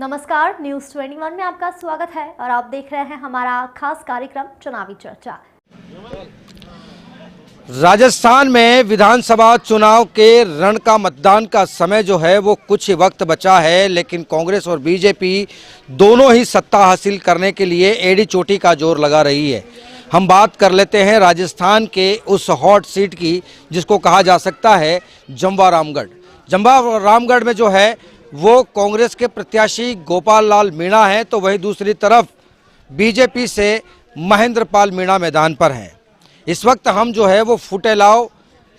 नमस्कार, न्यूज़ 21 में आपका स्वागत है और आप देख रहे हैं हमारा खास कार्यक्रम चुनावी चर्चा। राजस्थान में विधानसभा चुनाव के रण का मतदान का समय जो है वो कुछ ही वक्त बचा है, लेकिन कांग्रेस और बीजेपी दोनों ही सत्ता हासिल करने के लिए एड़ी चोटी का जोर लगा रही है। हम बात कर लेते हैं राजस्थान के उस हॉट सीट की जिसको कहा जा सकता है जम्वा रामगढ़। जम्वा रामगढ़ में जो है वो कांग्रेस के प्रत्याशी गोपाल लाल मीणा हैं, तो वहीं दूसरी तरफ बीजेपी से महेंद्र पाल मीणा मैदान पर हैं। इस वक्त हम जो है वो फुटेलाव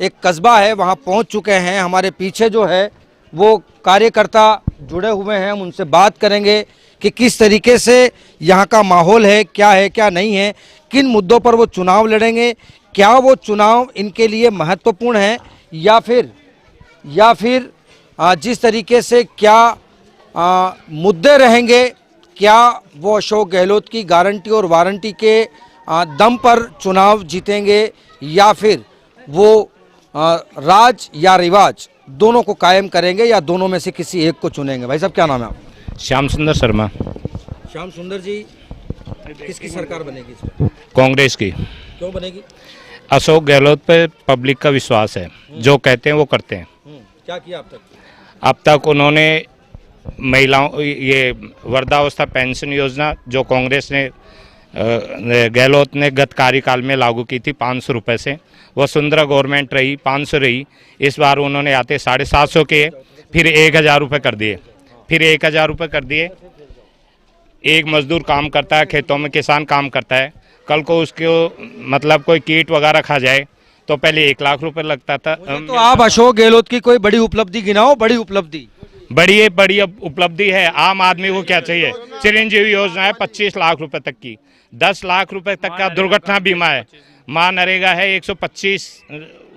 एक कस्बा है वहाँ पहुँच चुके हैं। हमारे पीछे जो है वो कार्यकर्ता जुड़े हुए हैं, हम उनसे बात करेंगे कि किस तरीके से यहाँ का माहौल है, क्या नहीं है, किन मुद्दों पर वो चुनाव लड़ेंगे, क्या वो चुनाव इनके लिए महत्वपूर्ण है या फिर जिस तरीके से क्या मुद्दे रहेंगे, क्या वो अशोक गहलोत की गारंटी और वारंटी के दम पर चुनाव जीतेंगे या फिर वो राज या रिवाज दोनों को कायम करेंगे या दोनों में से किसी एक को चुनेंगे। भाई साहब क्या नाम है आपका? श्याम सुंदर शर्मा। श्याम सुंदर जी, किसकी सरकार बनेगी इसमें? कांग्रेस की। क्यों बनेगी? अशोक गहलोत पे पब्लिक का विश्वास है, जो कहते हैं वो करते हैं। क्या किया अब तक? अब तक उन्होंने महिलाओं ये वृद्धावस्था पेंशन योजना जो कांग्रेस ने गहलोत ने गत कार्यकाल में लागू की थी 500 रुपये से, वसुंधरा गवर्नमेंट रही 500 रही। इस बार उन्होंने आते 750 के फिर 1000 रुपये कर दिए, फिर 1000 रुपये कर दिए। एक मजदूर काम करता है खेतों में, किसान काम करता है, कल को उसको मतलब कोई कीट वगैरह खा जाए तो पहले 1 लाख रुपए लगता था। तो आप अशोक गहलोत की कोई बड़ी उपलब्धि गिनाओ। बड़ी उपलब्धि बड़ी उपलब्धि है। आम आदमी को क्या चाहिए? चिरंजीवी योजना है 25 लाख रुपए तक की, 10 लाख रुपए तक का दुर्घटना बीमा है, मां नरेगा है 125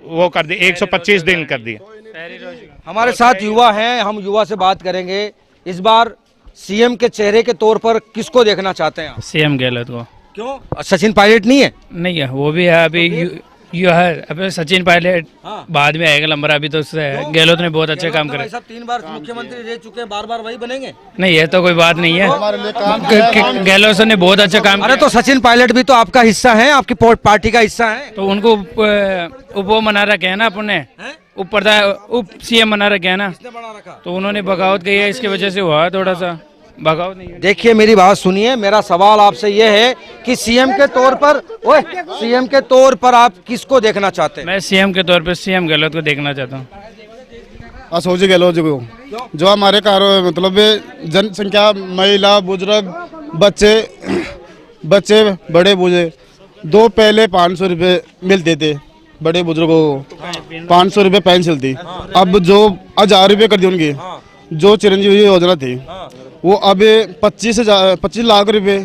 वो कर दी, 125 दिन कर दिए। हमारे साथ युवा हैं, हम युवा से बात करेंगे। इस बार सीएम के चेहरे के तौर पर किसको देखना चाहते हैं आप? सीएम गहलोत को। क्यों? सचिन पायलट नहीं है? नहीं है, वो भी है अभी यू है। अभी सचिन पायलट बाद में आएगा लंबर, अभी तो गहलोत ने बहुत अच्छे काम करे। सब 3 बार मुख्यमंत्री रह चुके हैं, बार वही बनेंगे? नहीं, ये तो कोई बात नहीं है। गहलोत ने बहुत अच्छा काम। अरे तो सचिन पायलट भी तो आपका हिस्सा है, आपकी पार्टी का हिस्सा है। तो उनको उप बना रखे है ना, अपने उप सीएम बना रखे है ना, तो उन्होंने बगावत की है, इसकी वजह से हुआ है थोड़ा सा बगावत नहीं है। देखिए मेरी बात सुनिए, मेरा सवाल आपसे ये है कि सीएम के तौर पर आप किसको देखना चाहते हैं? मैं सीएम के तौर पर सीएम गहलोत को देखना चाहता हूँ। अशोक जी गहलोत जी को, जो हमारे मतलब जनसंख्या, महिला, बुजुर्ग, बच्चे बड़े बूढ़े, दो पहले 500 रुपये मिलते थे बड़े बुजुर्गों को, 500 रुपये पेंशन थी, अब जो 1000 रुपये कर दी उनकी। जो चिरंजीवी योजना थी वो अब 25 लाख रुपए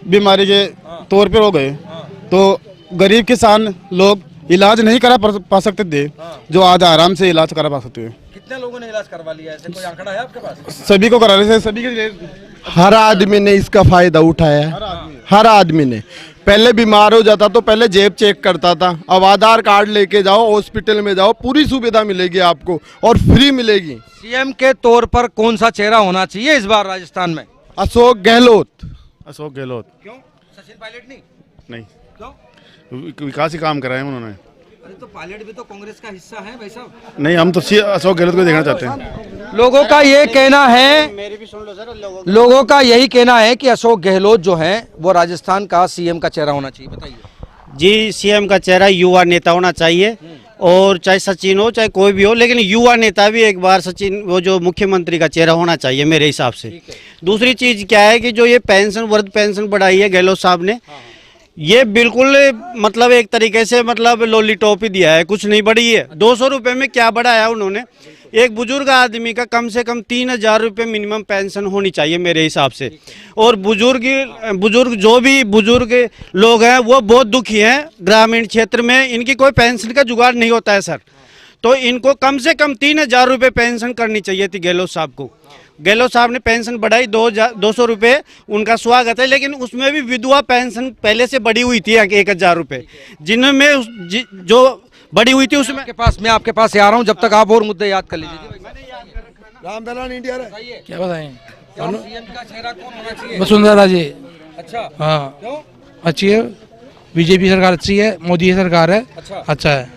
बीमारी के तौर पर हो गए, तो गरीब किसान लोग इलाज नहीं करा पा सकते थे, जो आज आराम से इलाज करा पा सकते हैं। कितने लोगों ने इलाज करवा लिया? ऐसे कोई आंकड़ा है आपके पास? सभी को करा रहे थे, सभी के। हर आदमी ने इसका फायदा उठाया है, हर आदमी ने। पहले बीमार हो जाता तो पहले जेब चेक करता था, अब आधार कार्ड लेके जाओ, हॉस्पिटल में जाओ, पूरी सुविधा मिलेगी आपको और फ्री मिलेगी। सीएम के तौर पर कौन सा चेहरा होना चाहिए इस बार राजस्थान में? अशोक गहलोत। अशोक गहलोत। क्यों? सचिन पायलट नहीं, क्यों? विकास ही काम कराए उन्होंने। अरे तो पायलट भी तो कांग्रेस का हिस्सा है भाई साहब। नहीं, हम तो अशोक गहलोत को देखना चाहते हैं। लोगों का ये कहना है, लोगों का यही कहना है कि अशोक गहलोत जो है वो राजस्थान का सीएम का चेहरा होना चाहिए। बताइए जी। सीएम का चेहरा युवा नेता होना चाहिए, और चाहे सचिन हो चाहे कोई भी हो, लेकिन युवा नेता भी एक बार सचिन वो जो मुख्यमंत्री का चेहरा होना चाहिए मेरे हिसाब से। दूसरी चीज क्या है कि जो ये पेंशन, वृद्ध पेंशन बढ़ाई है गहलोत साहब ने, ये बिल्कुल मतलब एक तरीके से मतलब लॉलीटॉप ही दिया है, कुछ नहीं बढ़ी है। 200 रुपये में क्या बढ़ाया उन्होंने? एक बुजुर्ग आदमी का कम से कम 3000 रुपये मिनिमम पेंशन होनी चाहिए मेरे हिसाब से। और बुजुर्ग जो भी बुजुर्ग लोग हैं वो बहुत दुखी हैं ग्रामीण क्षेत्र में, इनकी कोई पेंशन का जुगाड़ नहीं होता है सर। तो इनको कम से कम 3000 रुपये पेंशन करनी चाहिए थी गहलोत साहब को। गहलोत साहब ने पेंशन बढ़ाई 200 रुपये, उनका स्वागत है, लेकिन उसमें भी विधवा पेंशन पहले से बढ़ी हुई थी 1000 रुपये, जिनमें जो बढ़ी हुई थी उसमें। मैं आपके पास आ रहा हूँ, जब तक आप और मुद्दे याद कर लीजिए। रामदलान इंडिया क्या बताएं? सीएम का चेहरा कौन होना चाहिए? वसुंधरा जी। अच्छा, हाँ क्यों? अच्छी है, बीजेपी सरकार अच्छी है, मोदी की सरकार है, अच्छा। अच्छा है,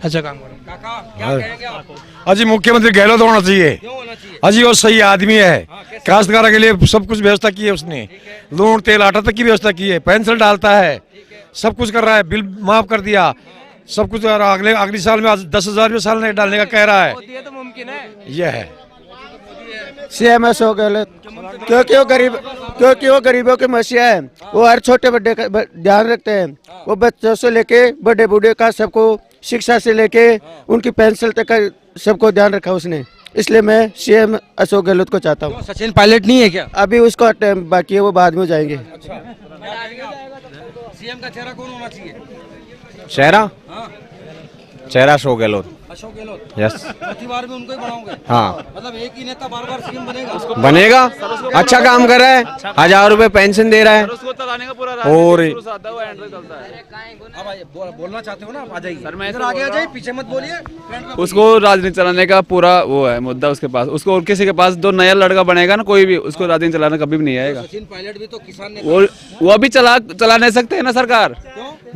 अच्छा काम करो। काका क्या कहेंगे आप? अजी मुख्यमंत्री गहलोत होना चाहिए। क्यों होना चाहिए? अजी वो सही आदमी है, काश्तकारों के लिए सब कुछ व्यवस्था की है उसने, लून तेल आटा तक की व्यवस्था की है, पेंशन डालता है, सब कुछ कर रहा है, बिल माफ कर दिया, सब कुछ। और अगले साल में 10,000 रुपये साल में डालने का कह रहा है, ये तो मुमकिन है। यह है सीएम अशोक गहलोत, क्योंकि वो गरीबों के मसीहा है। वो हर छोटे बड़े का ध्यान रखते हैं। वो बच्चों से लेके बड़े बूढ़े का सबको, शिक्षा से लेके उनकी पेंशन तक का सबको ध्यान रखा उसने। इसलिए मैं सीएम अशोक गहलोत को चाहता हूँ। सचिन पायलट नहीं है क्या? अभी उसका टाइम बाकी है, वो बाद में जाएंगे। सीएम का चेहरा कौन होना चाहिए? चेहरा हाँ, चेहरा अशोक गहलोत। अशोक गहलोत। यस, चौथी बार भी उनको ही बनाओगे? हाँ मतलब एक ही नेता बार बार सीएम बनेगा? बनेगा, अच्छा काम कर रहा है, 1,000 रुपए पेंशन दे रहा है। और अब आइए, बोलना चाहते हो ना, आप आ जाइए। सर मैं इधर आगे आ जाइए, पीछे मत बोलिए। उसको राजनीति चलाने का पूरा वो है मुद्दा उसके पास। उसको और किसी के पास दो नया लड़का बनेगा ना कोई भी, उसको राजनीति चलाना कभी भी नहीं आएगा। सचिन पायलट भी तो किसान ने वो अभी चला नहीं सकते है ना सरकार।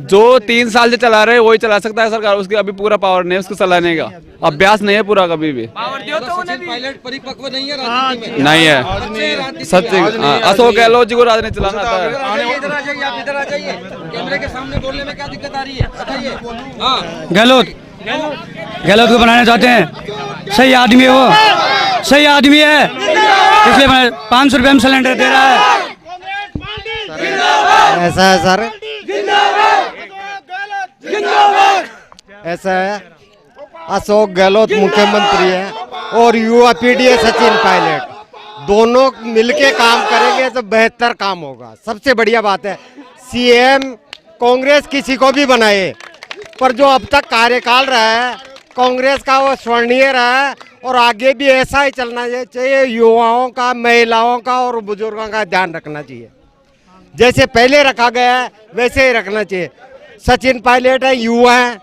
जो 3 साल से चला रहे वही चला सकता है सरकार, उसके अभी पूरा पावर नहीं है उसको चलाने का, अभ्यास नहीं है पूरा कभी भी। सचिन पायलट परिपक्व नहीं है राजनीति में? नहीं है सच्ची। अशोक गहलोत जी को राजनीति चलाना आता है। इधर आ जाइए, आप इधर आ जाइए। कैमरे के सामने बोलने में क्या दिक्कत आ रही है बताइए। हाँ, गहलोत को बनाना चाहते हैं, सही आदमी है वो, सही आदमी है, इसलिए 500 रुपये में सिलेंडर दे रहा है। ऐसा है सर, ऐसा है, अशोक गहलोत मुख्यमंत्री है और युवा पीढ़ी है सचिन पायलट। दोनों मिलके काम करेंगे तो बेहतर काम होगा। सबसे बढ़िया बात है, सीएम कांग्रेस किसी को भी बनाए, पर जो अब तक कार्यकाल रहा है कांग्रेस का वो स्वर्णीय रहा है और आगे भी ऐसा ही चलना चाहिए। युवाओं का, महिलाओं का और बुजुर्गों का ध्यान रखना चाहिए। जैसे पहले रखा गया है वैसे ही रखना चाहिए। सचिन पायलट है, युवा है,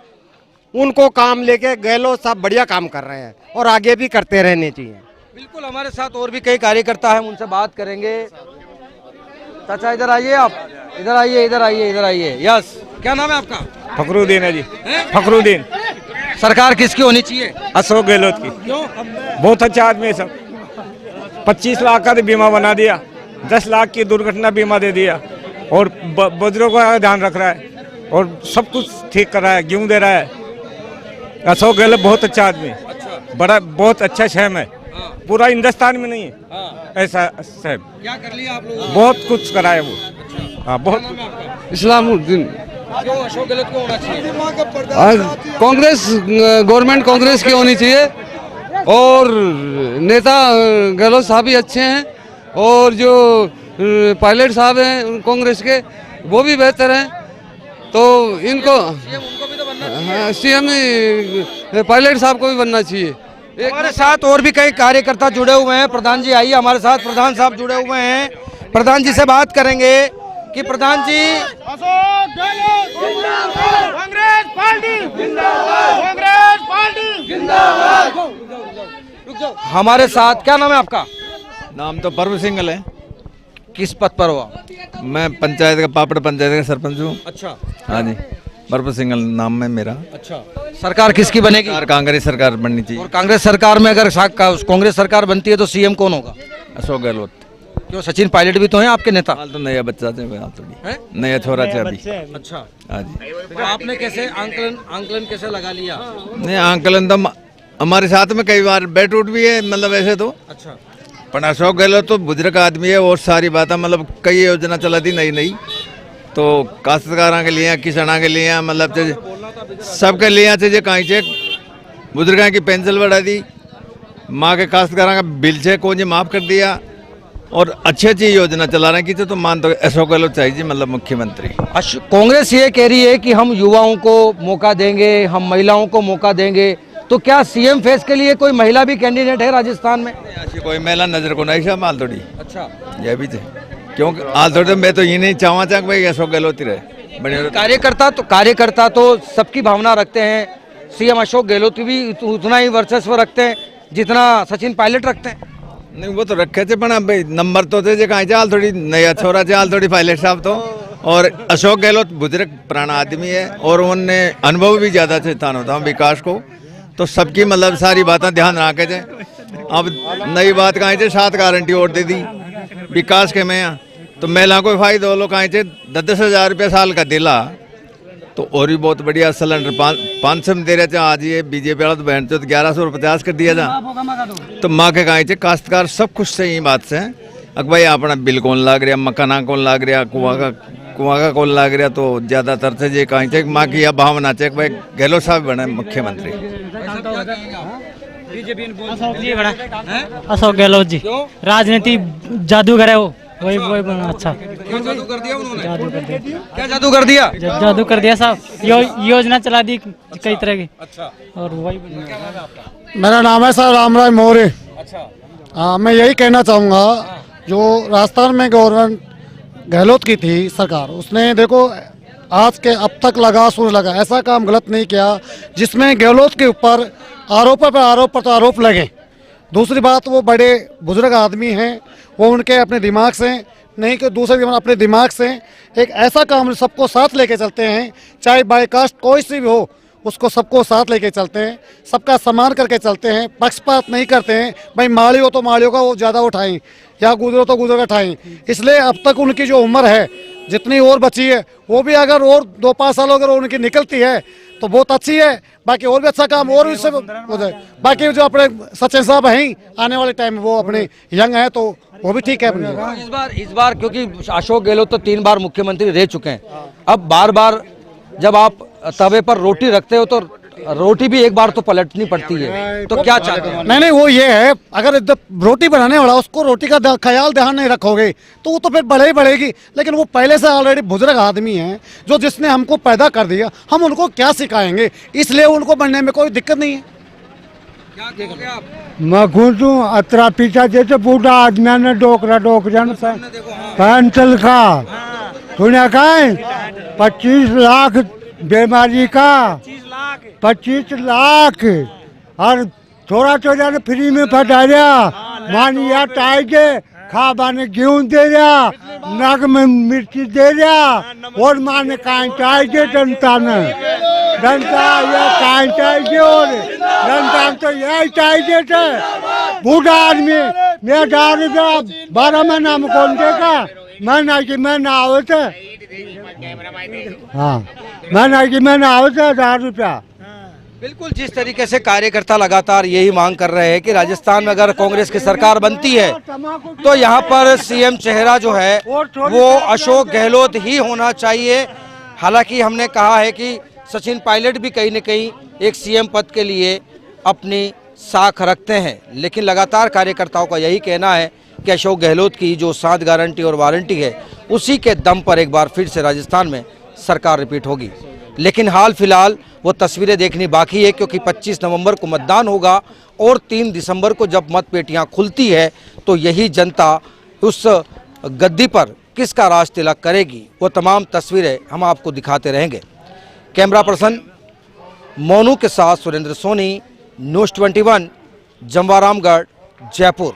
उनको काम लेके गहलोत साहब बढ़िया काम कर रहे हैं और आगे भी करते रहने चाहिए। बिल्कुल। हमारे साथ और भी कई कार्यकर्ता हैं, उनसे बात करेंगे। चाचा इधर आइए, आप इधर आइए, इधर आइए, इधर आइए। यस, क्या नाम है आपका? फखरुद्दीन है जी, फखरुद्दीन। सरकार किसकी होनी चाहिए? अशोक गहलोत की। क्यों? बहुत अच्छा आदमी है सब। 25 लाख का बीमा बना दिया, 10 लाख की दुर्घटना बीमा दे दिया और बुजुर्गों का ध्यान रख रहा है और सब कुछ ठीक कर रहा है, गेहूं दे रहा है। अशोक गहलोत बहुत अच्छा आदमी है, बड़ा बहुत अच्छा शहर है, पूरा हिंदुस्तान में नहीं है ऐसा शहर। क्या कर लिया आप लोगों ने? बहुत कुछ करा है वो। हाँ, बहुत। इस्लामुद्दीन। क्यों अशोक गहलोत को होना चाहिए? कांग्रेस गवर्नमेंट कांग्रेस की होनी चाहिए और नेता गहलोत साहब भी अच्छे हैं और जो पायलट साहब हैं कांग्रेस के वो भी बेहतर हैं, तो इनको उनको भी तो बनना चाहिए। सीएम पायलट साहब को भी बनना चाहिए। हमारे साथ और भी कई कार्यकर्ता जुड़े हुए हैं। प्रधान जी आइए हमारे साथ, प्रधान साहब जुड़े हुए हैं। प्रधान जी से बात करेंगे कि प्रधान जी, अशोक गहलोत जिंदाबाद, कांग्रेस पार्टी जिंदाबाद, कांग्रेस पार्टी जिंदाबाद। हमारे साथ, क्या नाम है आपका? नाम तो पर्व सिंगल है। किस पद पर हो आप? मैं पंचायत का, पापड़ पंचायत का सरपंच हूँ। अच्छा, हाँ जी, पर्व सिंगल नाम है मेरा। अच्छा। सरकार किसकी बनेगी? कांग्रेस सरकार बननी चाहिए। और कांग्रेस सरकार में अगर कांग्रेस सरकार बनती है तो सीएम कौन होगा? अशोक गहलोत। क्यों? सचिन पायलट भी तो हैं आपके नेता। हाल तो नया बच्चा थे, हाल थोड़ी हैं? नया छोरा थे अभी। अच्छा, हाँ जी। तो आपने कैसे आंकलन कैसे लगा लिया? नहीं, आंकलन तो हमारे साथ में कई बार बैठ उठ भी है, मतलब ऐसे तो। अच्छा, पर अशोक गहलोत तो बुजुर्ग आदमी है और सारी बातें, मतलब कई योजना चला दी नई नई, तो काश्तकारों के लिए, किसानों के लिए, मतलब सबके लिए चाहिए। कहीं से बुजुर्गों की पेंशन बढ़ा दी, माँ के काश्तकारों का बिल से को माफ़ कर दिया और अच्छी अच्छी योजना चला रहे हैं। तो मान दो अशोक गहलोत चाहिए, मतलब मुख्यमंत्री। कांग्रेस ये कह रही है कि हम युवाओं को मौका देंगे, हम महिलाओं को मौका देंगे, तो क्या सीएम फेस के लिए कोई महिला भी कैंडिडेट है राजस्थान में? ऐसी कोई महिला नजर को नहीं है माल थोड़ी। अच्छा, ये भी थे, क्योंकि आज थोड़ी मैं तो ये नहीं चाहूँ भाई अशोक गहलोत ही रहे। बड़े कार्यकर्ता तो सबकी भावना रखते हैं। सीएम अशोक गहलोत भी उतना ही वर्चस्व रखते हैं जितना सचिन पायलट रखते हैं। नहीं वो तो रखे थे पण भाई नंबर तो थे जे कहीं चाल थोड़ी नया छोरा चाल थोड़ी पायलट साहब तो और अशोक गहलोत बुजुर्ग पुराना आदमी है और उनने अनुभव भी ज़्यादा थे था विकास को, तो सबकी मतलब सारी बातें ध्यान रखे थे। अब नई बात कहीं थे 7 गारंटी और दे दी विकास के में, तो महिला को फायदा हो लो कहीं थे 10,000 रुपये साल का दिला, तो और भी बहुत बढ़िया सिलेंडर 500 में दे रहे थे। आज ये बीजेपी वाला तो बहन तो 1150 कर दिया था, तो माँ के कहीं थे काश्तकार सब खुश से यही बात से अक भाई अपना बिल कौन लाग रहा, मकाना कौन लाग रहा, कुआं का कौन लाग रहा, तो ज़्यादातर से ये कहीं थे माँ की यह भावना चाहिए भाई गहलोत साहब बने मुख्यमंत्री। अशोक गहलोत जी राजनीति जादूगर है वो, वही बना अच्छा। क्यों जादू कर दिया उन्होंने? जादू कर दिया। क्या जादू कर दिया? जादू कर दिया साहब, योजना चला दी कई तरह की। अच्छा, और वही मेरा नाम है सर रामराय मौर्य। अच्छा, हाँ, मैं यही कहना चाहूँगा जो राजस्थान में गवर्नमेंट गहलोत की थी सरकार, उसने देखो आज के अब तक लगा सुर लगा ऐसा काम गलत नहीं किया जिसमें गहलोत के ऊपर आरोप पर आरोप लगे। दूसरी बात, वो बड़े बुजुर्ग आदमी हैं, वो उनके अपने दिमाग से नहीं कि दूसरे अपने दिमाग से एक ऐसा काम सबको साथ लेके चलते हैं, चाहे बाय कास्ट कोई सी भी हो उसको सबको साथ लेके चलते हैं, सबका सम्मान करके चलते हैं, पक्षपात नहीं करते हैं। भाई माली हो तो मालियों का वो ज़्यादा उठाएं या गुजरो तो गुजर का उठाएं। इसलिए अब तक उनकी जो उम्र है जितनी और बची है वो भी अगर और 2-5 साल अगर उनकी निकलती है तो बहुत अच्छी है। बाकी और भी अच्छा काम और भी हो जाए। बाकी जो अपने सचिन साहब हैं आने वाले टाइम में वो अपने यंग हैं तो वो भी ठीक है। इस बार क्योंकि अशोक गहलोत तो 3 बार मुख्यमंत्री रह चुके हैं, अब बार जब आप तवे पर रोटी रखते हो तो रोटी भी एक बार तो पलटनी पड़ती है, तो क्या चाहते हैं? नहीं वो ये है, अगर रोटी बनाने वाला उसको रोटी का ख्याल ध्यान नहीं रखोगे तो वो तो फिर बढ़े ही बढ़ेगी। लेकिन वो पहले से ऑलरेडी बुजुर्ग आदमी हैं जो जिसने हमको पैदा कर दिया, हम उनको क्या सिखाएंगे, इसलिए उनको बनने में कोई दिक्कत नहीं है। क्या कहोगे आप? मैं घूटू अतरा पीछा जैसे बूढ़ा आदमी ने डोकरा डोक जन पेंसिल का सुना का 25 लाख बीमारी का 25 लाख और थोड़ा थोड़ा ने फ्री में फटाया मानी या टाइगे खा बाने गेहूं दे रहा, नग में मिर्ची दे रहा और माने काई टाइगे जनता ने जनता या काई टाइगे और जनता तो यही टाइगे थे। बूढ़ा आदमी मैं 12 महीना में कौन देगा, मैं ना आवे थे। हाँ मैं ना आवे थे 1000 रुपया। बिल्कुल, जिस तरीके से कार्यकर्ता लगातार यही मांग कर रहे हैं कि राजस्थान में अगर कांग्रेस की सरकार बनती है तो यहाँ पर सीएम चेहरा जो है वो अशोक गहलोत ही होना चाहिए। हालांकि हमने कहा है कि सचिन पायलट भी कहीं न कहीं एक सीएम पद के लिए अपनी साख रखते हैं, लेकिन लगातार कार्यकर्ताओं का यही कहना है कि अशोक गहलोत की जो 7 गारंटी और वारंटी है उसी के दम पर एक बार फिर से राजस्थान में सरकार रिपीट होगी। लेकिन हाल फिलहाल वो तस्वीरें देखनी बाकी है, क्योंकि 25 नवंबर को मतदान होगा और 3 दिसंबर को जब मतपेटियां खुलती है तो यही जनता उस गद्दी पर किसका राज तिलक करेगी, वो तमाम तस्वीरें हम आपको दिखाते रहेंगे। कैमरा पर्सन मोनू के साथ सुरेंद्र सोनी, न्यूज़ 21, जमवारामगढ़, जयपुर।